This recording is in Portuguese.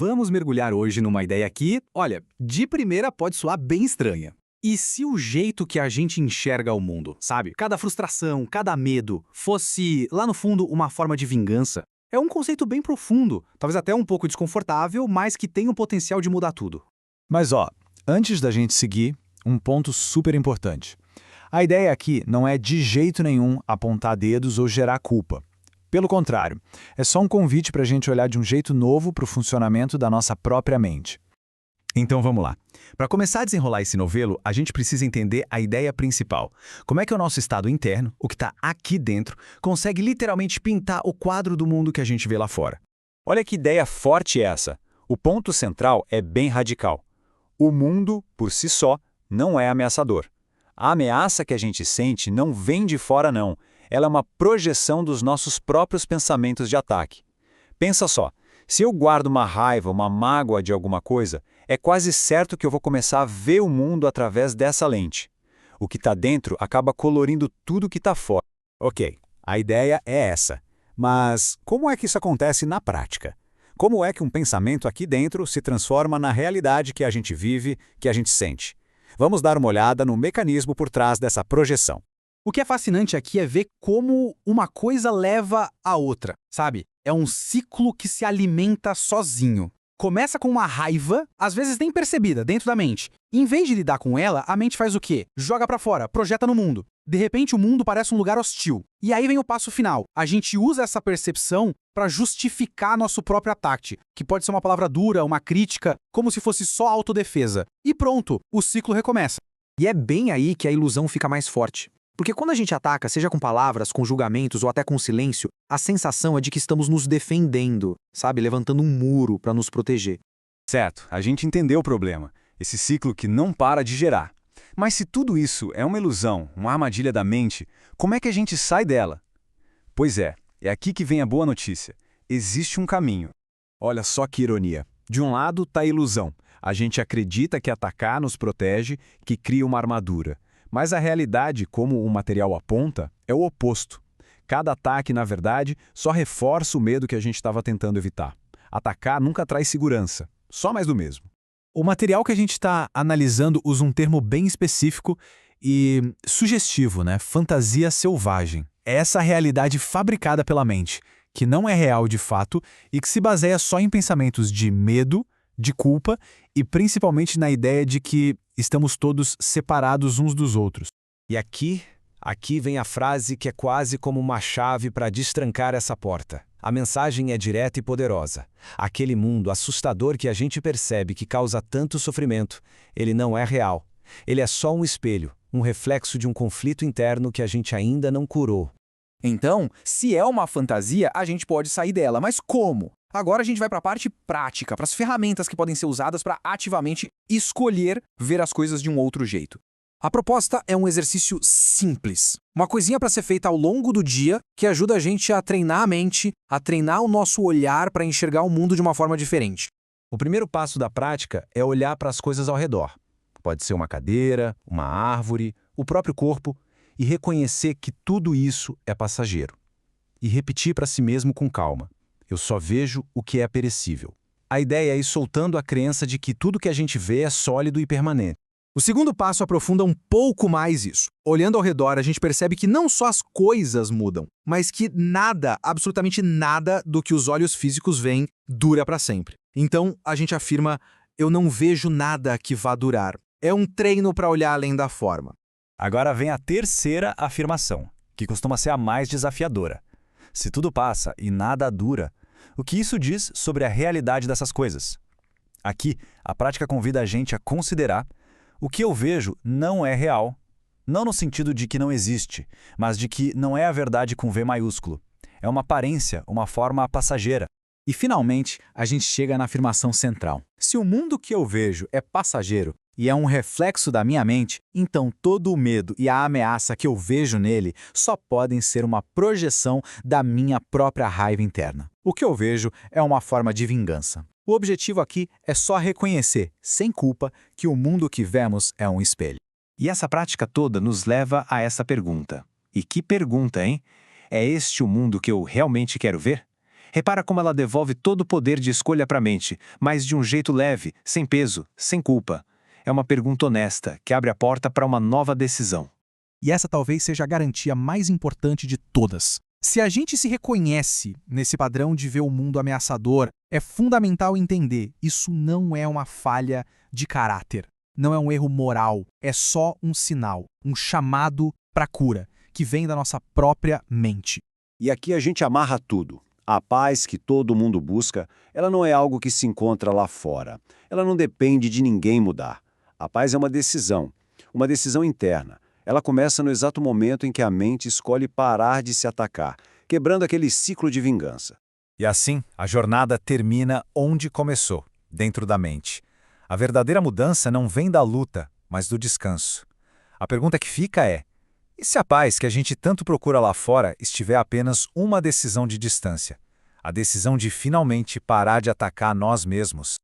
Vamos mergulhar hoje numa ideia que, olha, de primeira pode soar bem estranha. E se o jeito que a gente enxerga o mundo, sabe? Cada frustração, cada medo, fosse, lá no fundo, uma forma de vingança? É um conceito bem profundo, talvez até um pouco desconfortável, mas que tem o potencial de mudar tudo. Mas antes da gente seguir, um ponto super importante. A ideia aqui não é de jeito nenhum apontar dedos ou gerar culpa. Pelo contrário, é só um convite para a gente olhar de um jeito novo para o funcionamento da nossa própria mente. Então vamos lá. Para começar a desenrolar esse novelo, a gente precisa entender a ideia principal. Como é que o nosso estado interno, o que está aqui dentro, consegue literalmente pintar o quadro do mundo que a gente vê lá fora? Olha que ideia forte essa. O ponto central é bem radical. O mundo, por si só, não é ameaçador. A ameaça que a gente sente não vem de fora, não. Ela é uma projeção dos nossos próprios pensamentos de ataque. Pensa só, se eu guardo uma raiva, uma mágoa de alguma coisa, é quase certo que eu vou começar a ver o mundo através dessa lente. O que está dentro acaba colorindo tudo que está fora. Ok, a ideia é essa. Mas como é que isso acontece na prática? Como é que um pensamento aqui dentro se transforma na realidade que a gente vive, que a gente sente? Vamos dar uma olhada no mecanismo por trás dessa projeção. O que é fascinante aqui é ver como uma coisa leva a outra, sabe? É um ciclo que se alimenta sozinho. Começa com uma raiva, às vezes nem percebida, dentro da mente. Em vez de lidar com ela, a mente faz o quê? Joga pra fora, projeta no mundo. De repente, o mundo parece um lugar hostil. E aí vem o passo final. A gente usa essa percepção para justificar nosso próprio ataque, que pode ser uma palavra dura, uma crítica, como se fosse só autodefesa. E pronto, o ciclo recomeça. E é bem aí que a ilusão fica mais forte. Porque quando a gente ataca, seja com palavras, com julgamentos ou até com silêncio, a sensação é de que estamos nos defendendo, sabe? Levantando um muro para nos proteger. Certo, a gente entendeu o problema. Esse ciclo que não para de gerar. Mas se tudo isso é uma ilusão, uma armadilha da mente, como é que a gente sai dela? Pois é aqui que vem a boa notícia. Existe um caminho. Olha só que ironia. De um lado está a ilusão. A gente acredita que atacar nos protege, que cria uma armadura. Mas a realidade, como o material aponta, é o oposto. Cada ataque, na verdade, só reforça o medo que a gente estava tentando evitar. Atacar nunca traz segurança, só mais do mesmo. O material que a gente está analisando usa um termo bem específico e sugestivo, né? Fantasia selvagem. É essa realidade fabricada pela mente, que não é real de fato e que se baseia só em pensamentos de medo, de culpa e principalmente na ideia de que estamos todos separados uns dos outros. E aqui vem a frase que é quase como uma chave para destrancar essa porta. A mensagem é direta e poderosa. Aquele mundo assustador que a gente percebe que causa tanto sofrimento, ele não é real. Ele é só um espelho, um reflexo de um conflito interno que a gente ainda não curou. Então, se é uma fantasia, a gente pode sair dela. Mas como? Agora a gente vai para a parte prática, para as ferramentas que podem ser usadas para ativamente escolher ver as coisas de um outro jeito. A proposta é um exercício simples, uma coisinha para ser feita ao longo do dia que ajuda a gente a treinar a mente, a treinar o nosso olhar para enxergar o mundo de uma forma diferente. O primeiro passo da prática é olhar para as coisas ao redor. Pode ser uma cadeira, uma árvore, o próprio corpo, e reconhecer que tudo isso é passageiro. E repetir para si mesmo com calma. Eu só vejo o que é perecível. A ideia é ir soltando a crença de que tudo que a gente vê é sólido e permanente. O segundo passo aprofunda um pouco mais isso. Olhando ao redor, a gente percebe que não só as coisas mudam, mas que nada, absolutamente nada do que os olhos físicos veem dura para sempre. Então, a gente afirma, eu não vejo nada que vá durar. É um treino para olhar além da forma. Agora vem a terceira afirmação, que costuma ser a mais desafiadora. Se tudo passa e nada dura, o que isso diz sobre a realidade dessas coisas? Aqui, a prática convida a gente a considerar o que eu vejo não é real. Não no sentido de que não existe, mas de que não é a verdade com V maiúsculo. É uma aparência, uma forma passageira. E, finalmente, a gente chega na afirmação central. Se o mundo que eu vejo é passageiro e é um reflexo da minha mente, então todo o medo e a ameaça que eu vejo nele só podem ser uma projeção da minha própria raiva interna. O que eu vejo é uma forma de vingança. O objetivo aqui é só reconhecer, sem culpa, que o mundo que vemos é um espelho. E essa prática toda nos leva a essa pergunta. E que pergunta, hein? É este o mundo que eu realmente quero ver? Repara como ela devolve todo o poder de escolha para a mente, mas de um jeito leve, sem peso, sem culpa. É uma pergunta honesta, que abre a porta para uma nova decisão. E essa talvez seja a garantia mais importante de todas. Se a gente se reconhece nesse padrão de ver o mundo ameaçador, é fundamental entender: isso não é uma falha de caráter, não é um erro moral, é só um sinal, um chamado para cura, que vem da nossa própria mente. E aqui a gente amarra tudo. A paz que todo mundo busca, ela não é algo que se encontra lá fora. Ela não depende de ninguém mudar. A paz é uma decisão interna. Ela começa no exato momento em que a mente escolhe parar de se atacar, quebrando aquele ciclo de vingança. E assim, a jornada termina onde começou, dentro da mente. A verdadeira mudança não vem da luta, mas do descanso. A pergunta que fica é: e se a paz que a gente tanto procura lá fora estiver apenas uma decisão de distância? A decisão de finalmente parar de atacar nós mesmos.